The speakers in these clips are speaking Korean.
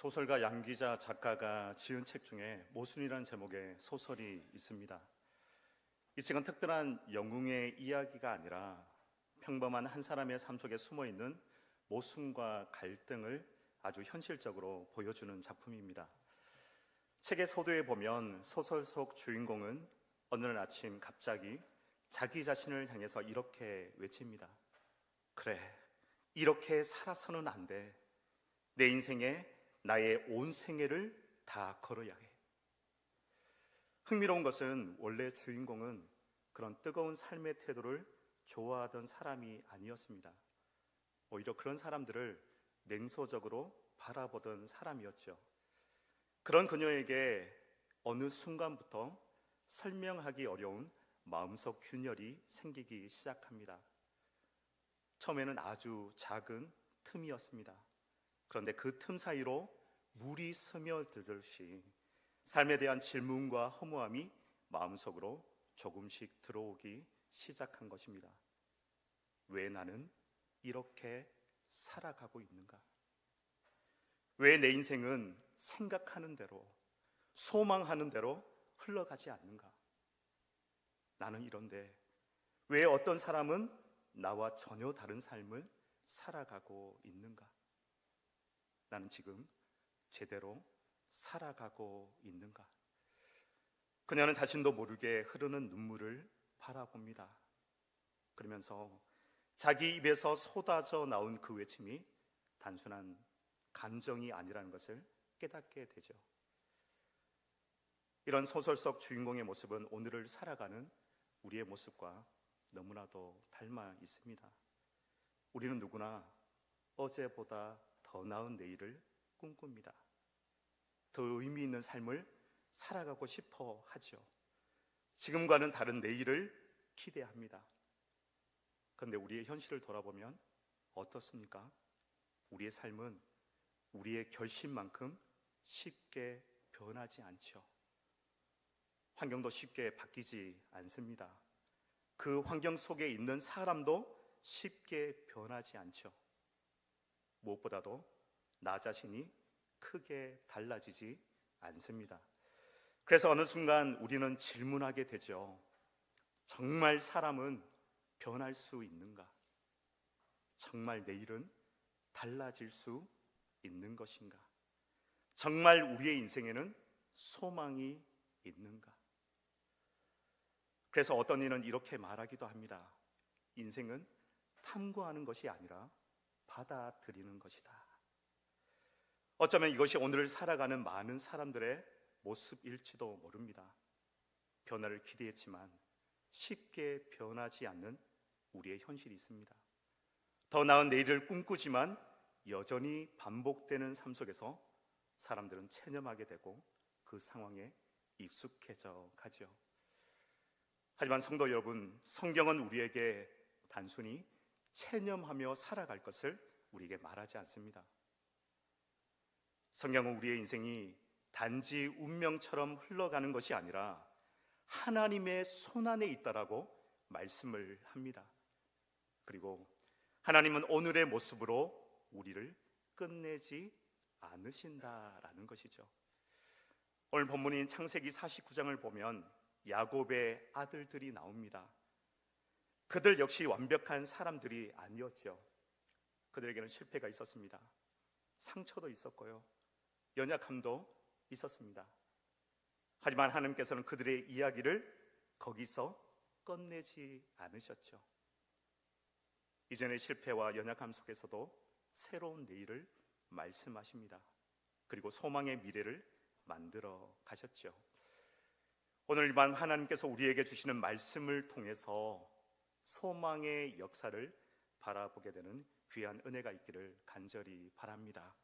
소설가 양기자 작가가 지은 책 중에 모순이라는 제목의 소설이 있습니다. 이 책은 특별한 영웅의 이야기가 아니라 평범한 한 사람의 삶 속에 숨어있는 모순과 갈등을 아주 현실적으로 보여주는 작품입니다. 책의 서두에 보면 소설 속 주인공은 어느 날 아침 갑자기 자기 자신을 향해서 이렇게 외칩니다. 그래, 이렇게 살아서는 안 돼. 내 인생에 나의 온 생애를 다 걸어야 해. 흥미로운 것은 원래 주인공은 그런 뜨거운 삶의 태도를 좋아하던 사람이 아니었습니다. 오히려 그런 사람들을 냉소적으로 바라보던 사람이었죠. 그런 그녀에게 어느 순간부터 설명하기 어려운 마음속 균열이 생기기 시작합니다. 처음에는 아주 작은 틈이었습니다. 그런데 그 틈 사이로 물이 스며들듯이 삶에 대한 질문과 허무함이 마음속으로 조금씩 들어오기 시작한 것입니다. 왜 나는 이렇게 살아가고 있는가? 왜 내 인생은 생각하는 대로, 소망하는 대로 흘러가지 않는가? 나는 이런데 왜 어떤 사람은 나와 전혀 다른 삶을 살아가고 있는가? 나는 지금 제대로 살아가고 있는가? 그녀는 자신도 모르게 흐르는 눈물을 바라봅니다. 그러면서 자기 입에서 쏟아져 나온 그 외침이 단순한 감정이 아니라는 것을 깨닫게 되죠. 이런 소설 속 주인공의 모습은 오늘을 살아가는 우리의 모습과 너무나도 닮아 있습니다. 우리는 누구나 어제보다 더 나은 내일을 꿈꿉니다. 더 의미 있는 삶을 살아가고 싶어 하죠. 지금과는 다른 내일을 기대합니다. 그런데 우리의 현실을 돌아보면 어떻습니까? 우리의 삶은 우리의 결심만큼 쉽게 변하지 않죠. 환경도 쉽게 바뀌지 않습니다. 그 환경 속에 있는 사람도 쉽게 변하지 않죠. 무엇보다도 나 자신이 크게 달라지지 않습니다. 그래서 어느 순간 우리는 질문하게 되죠. 정말 사람은 변할 수 있는가? 정말 내일은 달라질 수 있는 것인가? 정말 우리의 인생에는 소망이 있는가? 그래서 어떤 이는 이렇게 말하기도 합니다. 인생은 탐구하는 것이 아니라 받아들이는 것이다. 어쩌면 이것이 오늘을 살아가는 많은 사람들의 모습일지도 모릅니다. 변화를 기대했지만 쉽게 변하지 않는 우리의 현실이 있습니다. 더 나은 내일을 꿈꾸지만 여전히 반복되는 삶 속에서 사람들은 체념하게 되고 그 상황에 익숙해져 가죠. 하지만 성도 여러분, 성경은 우리에게 단순히 체념하며 살아갈 것을 우리에게 말하지 않습니다. 성경은 우리의 인생이 단지 운명처럼 흘러가는 것이 아니라 하나님의 손안에 있다라고 말씀을 합니다. 그리고 하나님은 오늘의 모습으로 우리를 끝내지 않으신다라는 것이죠. 오늘 본문인 창세기 49장을 보면 야곱의 아들들이 나옵니다. 그들 역시 완벽한 사람들이 아니었죠. 그들에게는 실패가 있었습니다. 상처도 있었고요, 연약함도 있었습니다. 하지만 하나님께서는 그들의 이야기를 거기서 끝내지 않으셨죠. 이전의 실패와 연약함 속에서도 새로운 내일을 말씀하십니다. 그리고 소망의 미래를 만들어 가셨죠. 오늘 밤 하나님께서 우리에게 주시는 말씀을 통해서 소망의 역사를 바라보게 되는 귀한 은혜가 있기를 간절히 바랍니다.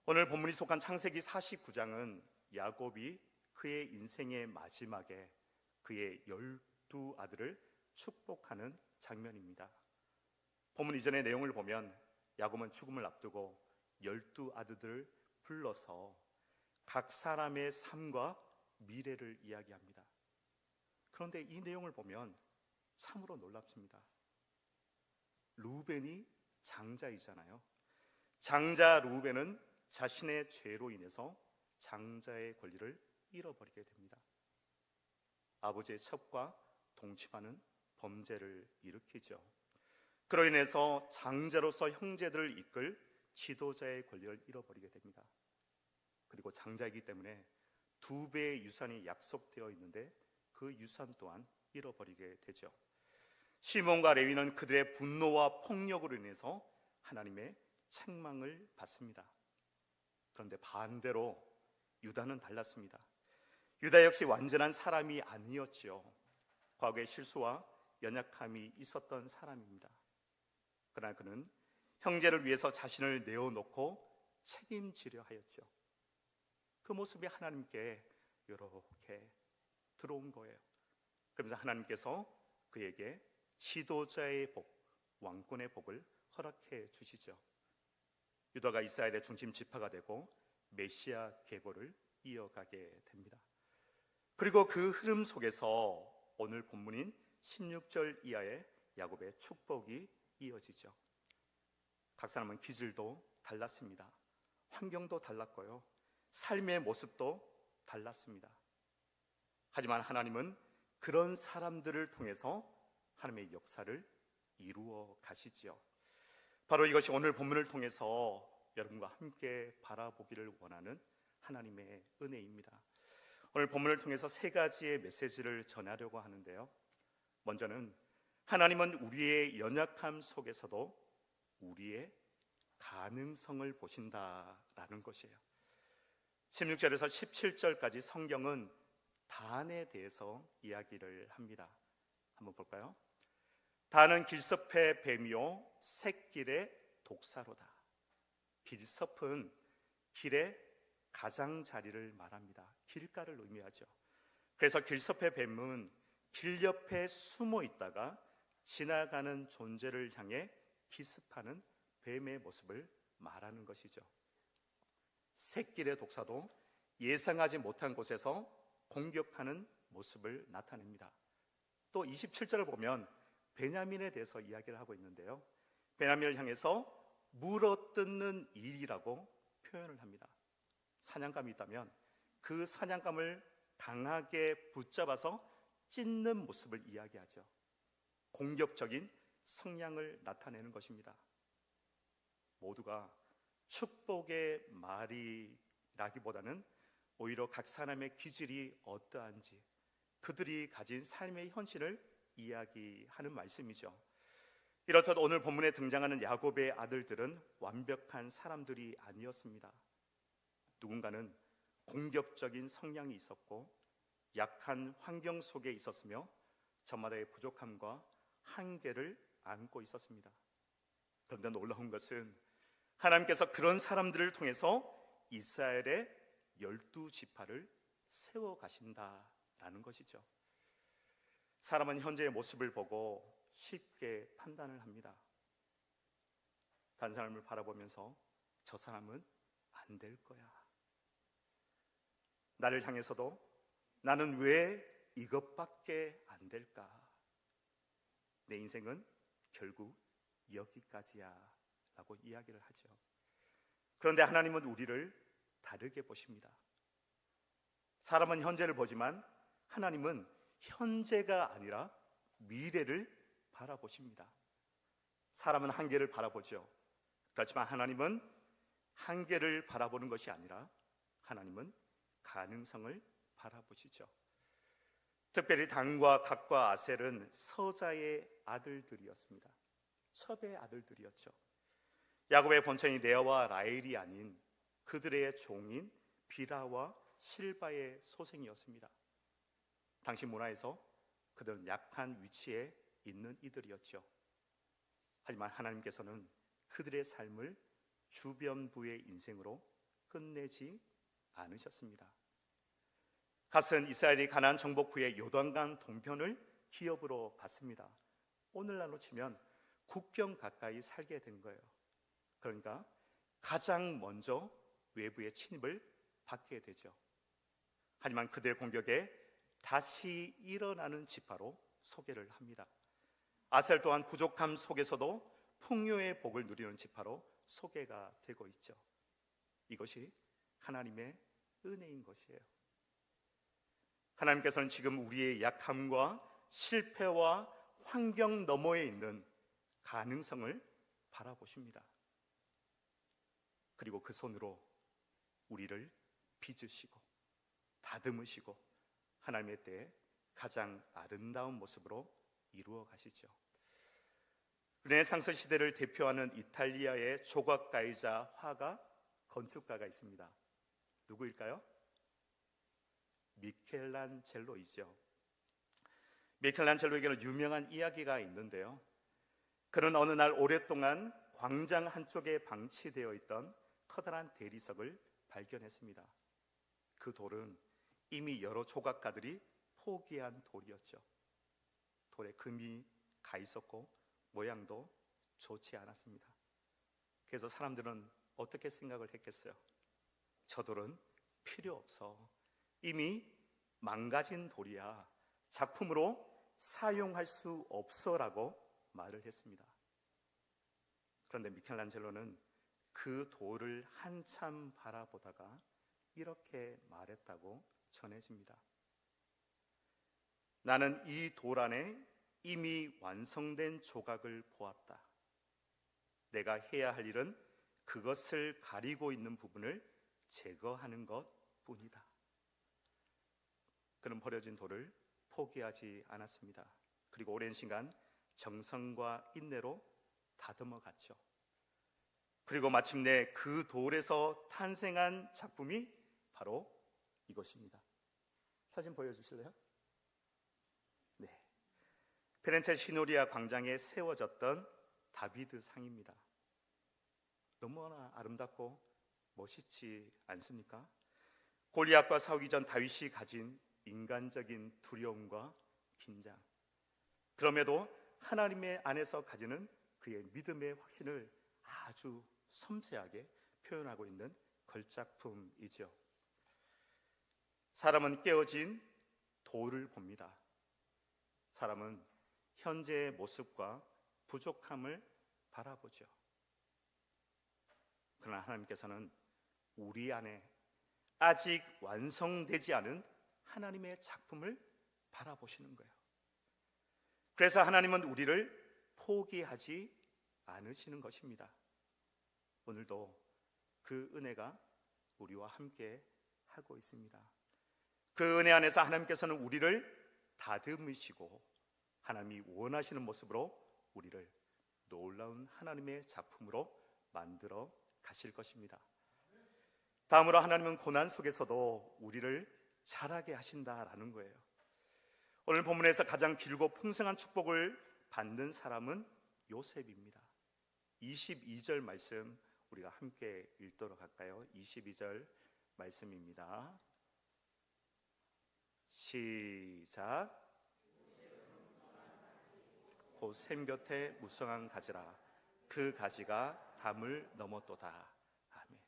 오늘 본문이 속한 창세기 49장은 야곱이 그의 인생의 마지막에 그의 12아들을 축복하는 장면입니다. 본문 이전의 내용을 보면 야곱은 죽음을 앞두고 12아들들을 불러서 각 사람의 삶과 미래를 이야기합니다. 그런데 이 내용을 보면 참으로 놀랍습니다. 루벤이 장자이잖아요. 장자 루벤은 자신의 죄로 인해서 장자의 권리를 잃어버리게 됩니다. 아버지의 첩과 동침하는 범죄를 일으키죠. 그로 인해서 장자로서 형제들을 이끌 지도자의 권리를 잃어버리게 됩니다. 그리고 장자이기 때문에 2배의 유산이 약속되어 있는데 그 유산 또한 잃어버리게 되죠. 시몬과 레위는 그들의 분노와 폭력으로 인해서 하나님의 책망을 받습니다. 그런데 반대로 유다는 달랐습니다. 유다 역시 완전한 사람이 아니었지요. 과거의 실수와 연약함이 있었던 사람입니다. 그러나 그는 형제를 위해서 자신을 내어놓고 책임지려 하였죠. 그 모습이 하나님께 이렇게 들어온 거예요. 그러면서 하나님께서 그에게 지도자의 복, 왕권의 복을 허락해 주시죠. 유다가 이스라엘의 중심 지파가 되고 메시아 계보를 이어가게 됩니다. 그리고 그 흐름 속에서 오늘 본문인 16절 이하의 야곱의 축복이 이어지죠. 각 사람은 기질도 달랐습니다. 환경도 달랐고요. 삶의 모습도 달랐습니다. 하지만 하나님은 그런 사람들을 통해서 하나님의 역사를 이루어 가시지요. 바로 이것이 오늘 본문을 통해서 여러분과 함께 바라보기를 원하는 하나님의 은혜입니다. 오늘 본문을 통해서 3가지의 메시지를 전하려고 하는데요. 먼저는 하나님은 우리의 연약함 속에서도 우리의 가능성을 보신다라는 것이에요. 16절에서 17절까지 성경은 단에 대해서 이야기를 합니다. 한번 볼까요? 단은 길섭의 뱀이요 샛길의 독사로다. 길섭은 길의 가장자리를 말합니다. 길가를 의미하죠. 그래서 길섭의 뱀은 길 옆에 숨어 있다가 지나가는 존재를 향해 기습하는 뱀의 모습을 말하는 것이죠. 샛길의 독사도 예상하지 못한 곳에서 공격하는 모습을 나타냅니다. 또 27절을 보면 베냐민에 대해서 이야기를 하고 있는데요. 베냐민을 향해서 물어뜯는 일이라고 표현을 합니다. 사냥감이 있다면 그 사냥감을 강하게 붙잡아서 찢는 모습을 이야기하죠. 공격적인 성향을 나타내는 것입니다. 모두가 축복의 말이라기보다는 오히려 각 사람의 기질이 어떠한지 그들이 가진 삶의 현실을 이야기하는 말씀이죠. 이렇듯 오늘 본문에 등장하는 야곱의 아들들은 완벽한 사람들이 아니었습니다. 누군가는 공격적인 성향이 있었고 약한 환경 속에 있었으며 저마다의 부족함과 한계를 안고 있었습니다. 그런데 놀라운 것은 하나님께서 그런 사람들을 통해서 이스라엘의 12지파를 세워가신다라는 것이죠. 사람은 현재의 모습을 보고 쉽게 판단을 합니다. 다른 사람을 바라보면서 저 사람은 안 될 거야. 나를 향해서도 나는 왜 이것밖에 안 될까? 내 인생은 결국 여기까지야 라고 이야기를 하죠. 그런데 하나님은 우리를 다르게 보십니다. 사람은 현재를 보지만 하나님은 현재가 아니라 미래를 바라보십니다. 사람은 한계를 바라보죠. 그렇지만 하나님은 한계를 바라보는 것이 아니라 하나님은 가능성을 바라보시죠. 특별히 단과 갓과 아셀은 서자의 아들들이었습니다. 첩의 아들들이었죠. 야곱의 본체인 레아와 라헬이 아닌 그들의 종인 비라와 실바의 소생이었습니다. 당시 문화에서 그들은 약한 위치에 있는 이들이었죠. 하지만 하나님께서는 그들의 삶을 주변부의 인생으로 끝내지 않으셨습니다. 갓은 이스라엘이 가나안 정복 후에 요단강 동편을 기업으로 받습니다. 오늘날로 치면 국경 가까이 살게 된 거예요. 그러니까 가장 먼저 외부의 침입을 받게 되죠. 하지만 그들의 공격에 다시 일어나는 지파로 소개를 합니다. 아셀 또한 부족함 속에서도 풍요의 복을 누리는 지파로 소개가 되고 있죠. 이것이 하나님의 은혜인 것이에요. 하나님께서는 지금 우리의 약함과 실패와 환경 너머에 있는 가능성을 바라보십니다. 그리고 그 손으로 우리를 빚으시고 다듬으시고 하나님의 때에 가장 아름다운 모습으로 이루어 가시죠. 르네상스 시대를 대표하는 이탈리아의 조각가이자 화가, 건축가가 있습니다. 누구일까요? 미켈란젤로이죠. 미켈란젤로에게는 유명한 이야기가 있는데요. 그는 어느 날 오랫동안 광장 한쪽에 방치되어 있던 커다란 대리석을 발견했습니다. 그 돌은 이미 여러 조각가들이 포기한 돌이었죠. 돌에 금이 가 있었고 모양도 좋지 않았습니다. 그래서 사람들은 어떻게 생각을 했겠어요? 저 돌은 필요 없어. 이미 망가진 돌이야. 작품으로 사용할 수 없어라고 말을 했습니다. 그런데 미켈란젤로는 그 돌을 한참 바라보다가 이렇게 말했다고 전해집니다. 나는 이 돌 안에 이미 완성된 조각을 보았다. 내가 해야 할 일은 그것을 가리고 있는 부분을 제거하는 것뿐이다. 그는 버려진 돌을 포기하지 않았습니다. 그리고 오랜 시간 정성과 인내로 다듬어 갔죠. 그리고 마침내 그 돌에서 탄생한 작품이 바로 이것입니다. 사진 보여주실래요? 네, 피렌체 시노리아 광장에 세워졌던 다비드 상입니다. 너무나 아름답고 멋있지 않습니까? 골리앗과 싸우기 전 다윗이 가진 인간적인 두려움과 긴장, 그럼에도 하나님의 안에서 가지는 그의 믿음의 확신을 아주 섬세하게 표현하고 있는 걸작품이죠. 사람은 깨어진 돌을 봅니다. 사람은 현재의 모습과 부족함을 바라보죠. 그러나 하나님께서는 우리 안에 아직 완성되지 않은 하나님의 작품을 바라보시는 거예요. 그래서 하나님은 우리를 포기하지 않으시는 것입니다. 오늘도 그 은혜가 우리와 함께 하고 있습니다. 그 은혜 안에서 하나님께서는 우리를 다듬으시고 하나님이 원하시는 모습으로 우리를 놀라운 하나님의 작품으로 만들어 가실 것입니다. 다음으로 하나님은 고난 속에서도 우리를 자라게 하신다라는 거예요. 오늘 본문에서 가장 길고 풍성한 축복을 받는 사람은 요셉입니다. 22절 말씀 우리가 함께 읽도록 할까요? 22절 말씀입니다. 시작. 곧 샘 곁에 무성한 가지라. 그 가지가 담을 넘었도다. 아멘.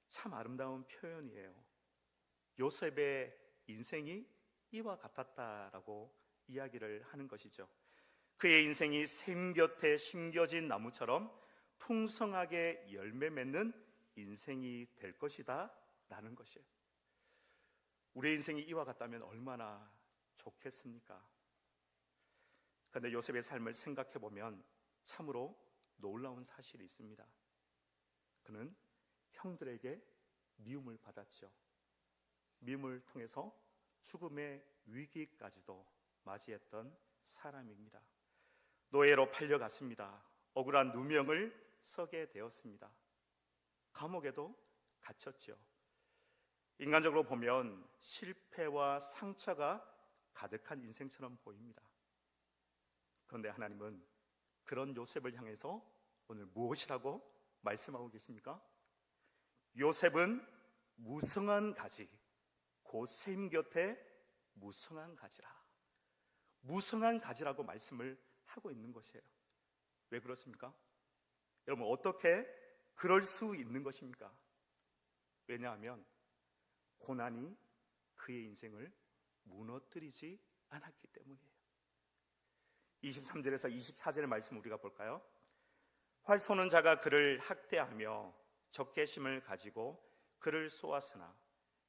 참 아름다운 표현이에요. 요셉의 인생이 이와 같았다라고 이야기를 하는 것이죠. 그의 인생이 샘 곁에 심겨진 나무처럼 풍성하게 열매 맺는 인생이 될 것이다 라는 것이에요. 우리의 인생이 이와 같다면 얼마나 좋겠습니까? 그런데 요셉의 삶을 생각해 보면 참으로 놀라운 사실이 있습니다. 그는 형들에게 미움을 받았죠. 미움을 통해서 죽음의 위기까지도 맞이했던 사람입니다. 노예로 팔려갔습니다. 억울한 누명을 써게 되었습니다. 감옥에도 갇혔죠. 인간적으로 보면 실패와 상처가 가득한 인생처럼 보입니다. 그런데 하나님은 그런 요셉을 향해서 오늘 무엇이라고 말씀하고 계십니까? 요셉은 무성한 가지, 곧 샘 곁에 무성한 가지라. 무성한 가지라고 말씀을 하고 있는 것이에요. 왜 그렇습니까? 여러분, 어떻게 그럴 수 있는 것입니까? 왜냐하면 고난이 그의 인생을 무너뜨리지 않았기 때문이에요. 23절에서 24절의 말씀 우리가 볼까요? 활 쏘는 자가 그를 학대하며 적개심을 가지고 그를 쏘았으나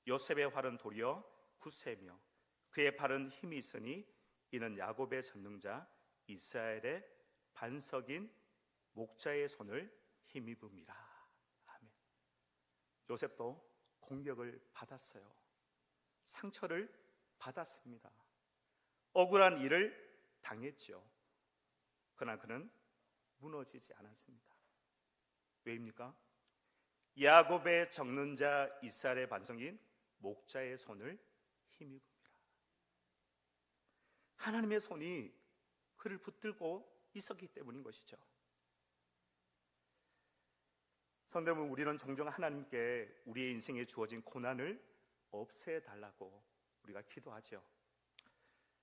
요셉의 활은 도리어 굳세며 그의 팔은 힘이 있으니 이는 야곱의 전능자 이스라엘의 반석인 목자의 손을 힘입음이라. 아멘. 요셉도 공격을 받았어요. 상처를 받았습니다. 억울한 일을 당했죠. 그러나 그는 무너지지 않았습니다. 왜입니까? 야곱의 적는 자 이스라엘의 반석인 목자의 손을 힘입음이라. 하나님의 손이 그를 붙들고 있었기 때문인 것이죠. 성도여러분, 우리는 종종 하나님께 우리의 인생에 주어진 고난을 없애달라고 우리가 기도하죠.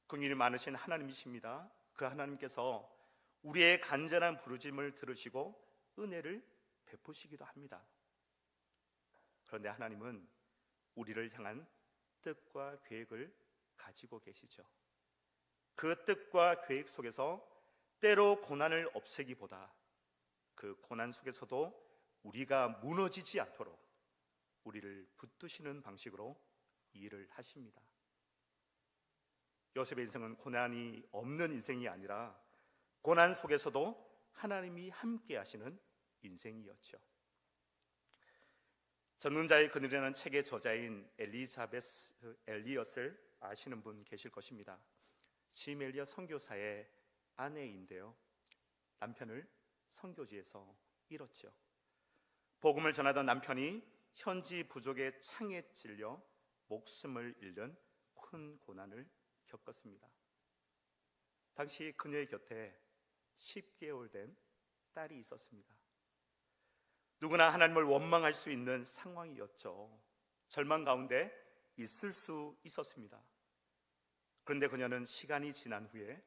긍휼이 많으신 하나님이십니다. 그 하나님께서 우리의 간절한 부르짖음을 들으시고 은혜를 베푸시기도 합니다. 그런데 하나님은 우리를 향한 뜻과 계획을 가지고 계시죠. 그 뜻과 계획 속에서 때로 고난을 없애기보다 그 고난 속에서도 우리가 무너지지 않도록 우리를 붙드시는 방식으로 일을 하십니다. 요셉의 인생은 고난이 없는 인생이 아니라 고난 속에서도 하나님이 함께 하시는 인생이었죠. 전능자의 그늘이라는 책의 저자인 엘리자베스 엘리엇을 아시는 분 계실 것입니다. 짐 엘리엇 선교사의 아내인데요, 남편을 선교지에서 잃었죠. 복음을 전하던 남편이 현지 부족의 창에 찔려 목숨을 잃는 큰 고난을 겪었습니다. 당시 그녀의 곁에 10개월 된 딸이 있었습니다. 누구나 하나님을 원망할 수 있는 상황이었죠. 절망 가운데 있을 수 있었습니다. 그런데 그녀는 시간이 지난 후에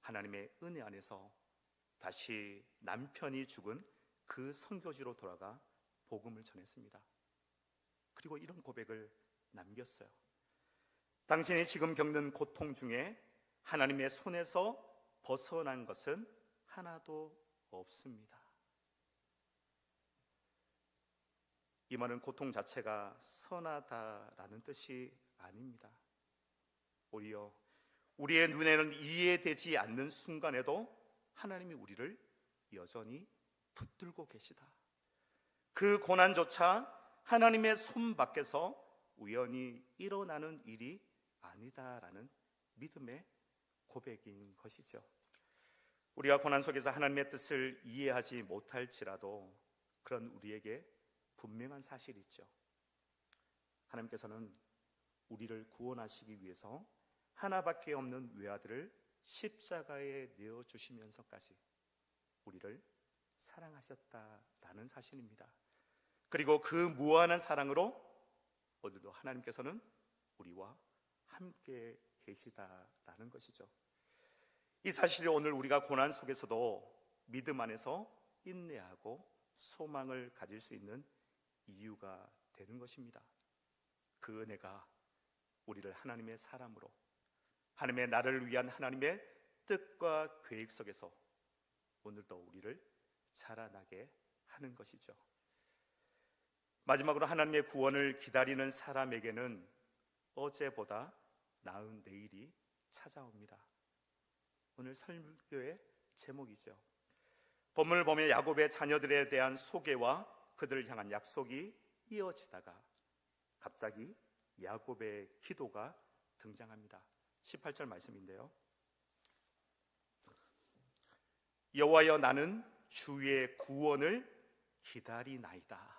하나님의 은혜 안에서 다시 남편이 죽은 그 선교지로 돌아가 복음을 전했습니다. 그리고 이런 고백을 남겼어요. 당신이 지금 겪는 고통 중에 하나님의 손에서 벗어난 것은 하나도 없습니다. 이 말은 고통 자체가 선하다라는 뜻이 아닙니다. 오히려 우리의 눈에는 이해되지 않는 순간에도 하나님이 우리를 여전히 붙들고 계시다. 그 고난조차 하나님의 손 밖에서 우연히 일어나는 일이 아니다라는 믿음의 고백인 것이죠. 우리가 고난 속에서 하나님의 뜻을 이해하지 못할지라도 그런 우리에게 분명한 사실이 있죠. 하나님께서는 우리를 구원하시기 위해서 하나밖에 없는 외아들을 십자가에 내어주시면서까지 우리를 사랑하셨다라는 사실입니다. 그리고 그 무한한 사랑으로 오늘도 하나님께서는 우리와 함께 계시다라는 것이죠. 이 사실이 오늘 우리가 고난 속에서도 믿음 안에서 인내하고 소망을 가질 수 있는 이유가 되는 것입니다. 그 은혜가 우리를 하나님의 사람으로, 하나님의 나를 위한 하나님의 뜻과 계획 속에서 오늘도 우리를 자라나게 하는 것이죠. 마지막으로 하나님의 구원을 기다리는 사람에게는 어제보다 나은 내일이 찾아옵니다. 오늘 설교의 제목이죠. 본문을 보면 야곱의 자녀들에 대한 소개와 그들을 향한 약속이 이어지다가 갑자기 야곱의 기도가 등장합니다. 18절 말씀인데요. 여호와여, 나는 주의 구원을 기다리나이다.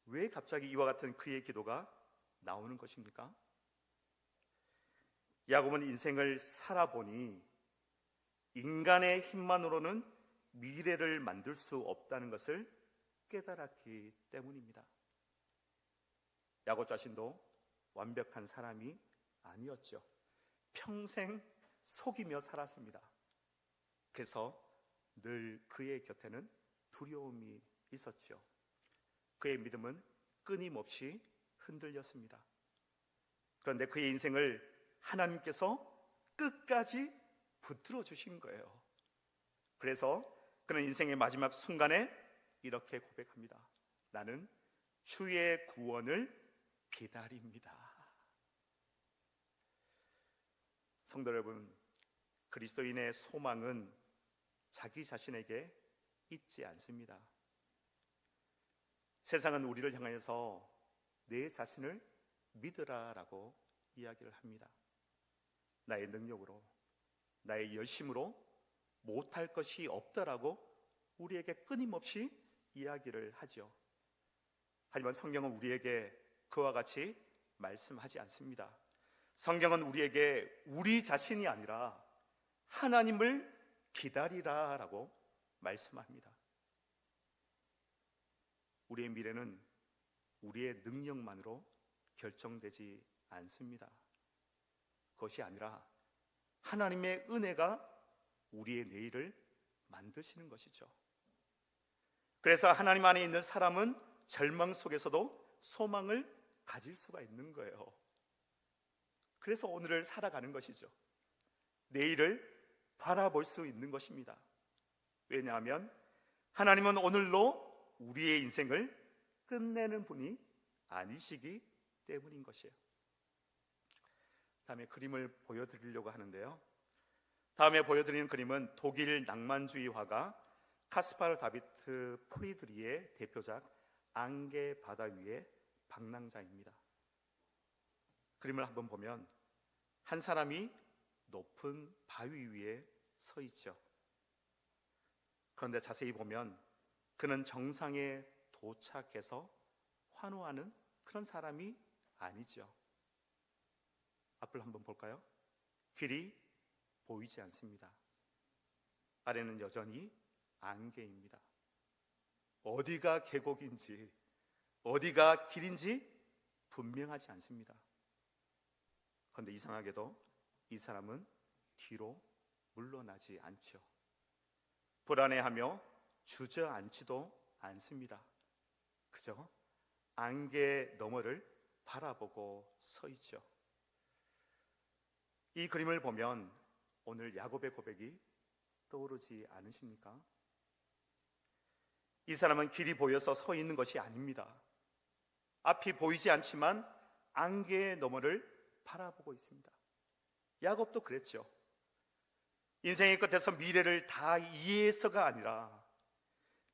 왜 갑자기 이와 같은 그의 기도가 나오는 것입니까? 야곱은 인생을 살아보니 인간의 힘만으로는 미래를 만들 수 없다는 것을 깨달았기 때문입니다. 야곱 자신도 완벽한 사람이 아니었죠. 평생 속이며 살았습니다. 그래서 늘 그의 곁에는 두려움이 있었죠. 그의 믿음은 끊임없이 흔들렸습니다. 그런데 그의 인생을 하나님께서 끝까지 붙들어 주신 거예요. 그래서 그는 인생의 마지막 순간에 이렇게 고백합니다. 나는 주의 구원을 기다립니다. 성도 여러분, 그리스도인의 소망은 자기 자신에게 있지 않습니다. 세상은 우리를 향해서 내 자신을 믿으라라고 이야기를 합니다. 나의 능력으로, 나의 열심으로 못할 것이 없다라고 우리에게 끊임없이 이야기를 하죠. 하지만 성경은 우리에게 그와 같이 말씀하지 않습니다. 성경은 우리에게 우리 자신이 아니라 하나님을 기다리라라고 말씀합니다. 우리의 미래는 우리의 능력만으로 결정되지 않습니다. 그것이 아니라 하나님의 은혜가 우리의 내일을 만드시는 것이죠. 그래서 하나님 안에 있는 사람은 절망 속에서도 소망을 가질 수가 있는 거예요. 그래서 오늘을 살아가는 것이죠. 내일을 바라볼 수 있는 것입니다. 왜냐하면 하나님은 오늘로 우리의 인생을 끝내는 분이 아니시기 때문인 것이에요. 다음에 그림을 보여드리려고 하는데요. 다음에 보여드리는 그림은 독일 낭만주의 화가 카스파르 다비트 프리드리의 대표작 안개 바다 위의 방랑자입니다. 그림을 한번 보면 한 사람이 높은 바위 위에 서 있죠. 그런데 자세히 보면 그는 정상에 도착해서 환호하는 그런 사람이 아니죠. 앞을 한번 볼까요? 길이 보이지 않습니다. 아래는 여전히 안개입니다. 어디가 계곡인지 어디가 길인지 분명하지 않습니다. 그런데 이상하게도 이 사람은 뒤로 물러나지 않죠. 불안해하며 주저앉지도 않습니다. 그저 안개 너머를 바라보고 서 있죠. 이 그림을 보면 오늘 야곱의 고백이 떠오르지 않으십니까? 이 사람은 길이 보여서 서 있는 것이 아닙니다. 앞이 보이지 않지만 안개의 너머를 바라보고 있습니다. 야곱도 그랬죠. 인생의 끝에서 미래를 다 이해해서가 아니라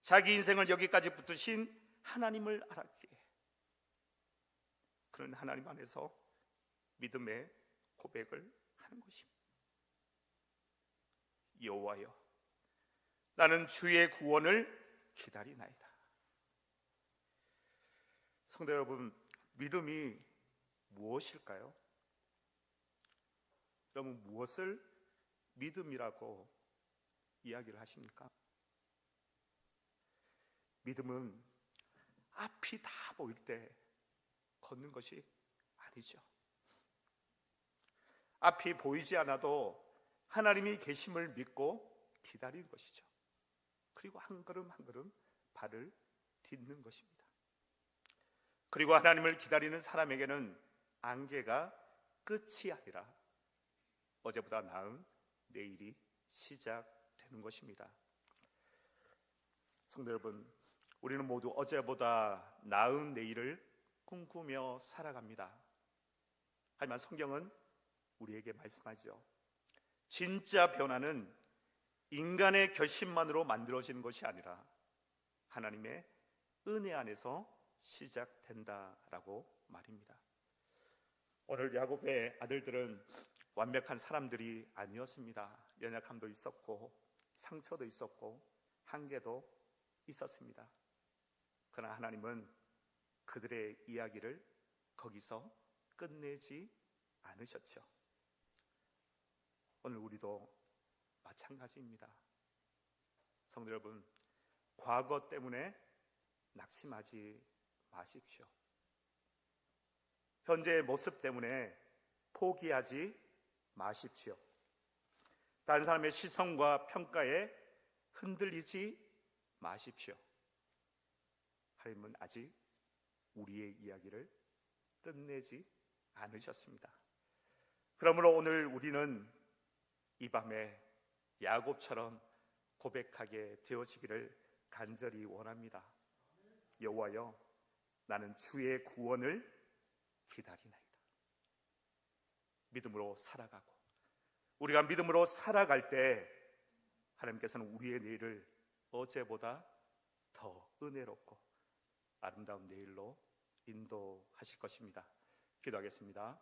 자기 인생을 여기까지 붙드신 하나님을 알았기에 그런 하나님 안에서 믿음의 고백을 하는 것입니다. 여호와여, 나는 주의 구원을 기다리나이다. 성도 여러분, 믿음이 무엇일까요? 여러분, 무엇을 믿음이라고 이야기를 하십니까? 믿음은 앞이 다 보일 때 걷는 것이 아니죠. 앞이 보이지 않아도 하나님이 계심을 믿고 기다리는 것이죠. 그리고 한 걸음 한 걸음 발을 딛는 것입니다. 그리고 하나님을 기다리는 사람에게는 안개가 끝이 아니라 어제보다 나은 내일이 시작되는 것입니다. 성도 여러분, 우리는 모두 어제보다 나은 내일을 꿈꾸며 살아갑니다. 하지만 성경은 우리에게 말씀하죠. 진짜 변화는 인간의 결심만으로 만들어지는 것이 아니라 하나님의 은혜 안에서 시작된다라고 말입니다. 오늘 야곱의 아들들은 완벽한 사람들이 아니었습니다. 연약함도 있었고 상처도 있었고 한계도 있었습니다. 그러나 하나님은 그들의 이야기를 거기서 끝내지 않으셨죠. 오늘 우리도 마찬가지입니다. 성도 여러분, 과거 때문에 낙심하지 마십시오. 현재의 모습 때문에 포기하지 마십시오. 다른 사람의 시선과 평가에 흔들리지 마십시오. 하나님은 아직 우리의 이야기를 끝내지 않으셨습니다. 그러므로 오늘 우리는 이 밤에 야곱처럼 고백하게 되어지기를 간절히 원합니다. 여호와여, 나는 주의 구원을 기다리나이다. 믿음으로 살아가고, 우리가 믿음으로 살아갈 때 하나님께서는 우리의 내일을 어제보다 더 은혜롭고 아름다운 내일로 인도하실 것입니다. 기도하겠습니다.